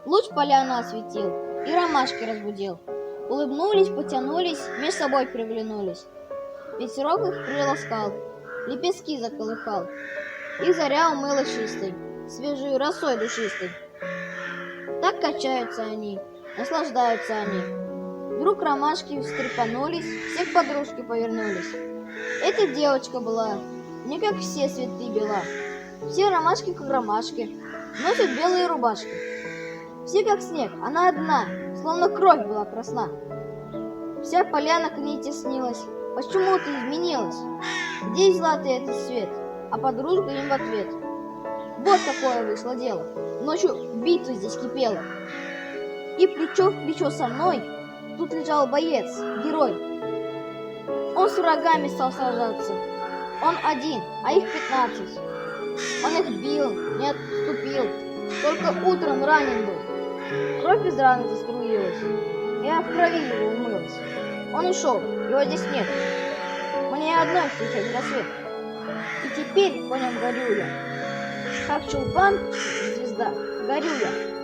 Луч поляну осветил и ромашки разбудил. Улыбнулись, потянулись, меж собой приглянулись. Ветерок их приласкал, лепестки заколыхал. Их заря умыла чистой, свежей росой душистой. Так качаются они, наслаждаются они. Вдруг ромашки встрепанулись, все к подружке повернулись. Эта девочка была, не как все цветы бела. Все ромашки как ромашки, носят белые рубашки. Все как снег, она одна, словно кровь была красна. Вся поляна к ней теснилась, почему ты изменилась? Где взяла ты этот свет? А подружка им в ответ: вот какое вышло дело, ночью битва здесь кипела. И плечо в плечо со мной тут лежал боец, герой. Он с врагами стал сражаться, он один, а их 15. Он их бил, не отступил, только утром ранен был. Кровь из раны заструилась, я в крови его умылась. Он ушел, его здесь нет. Мне одной встречать рассвет. И теперь по нем горю я, как чулпан звезда, горю я.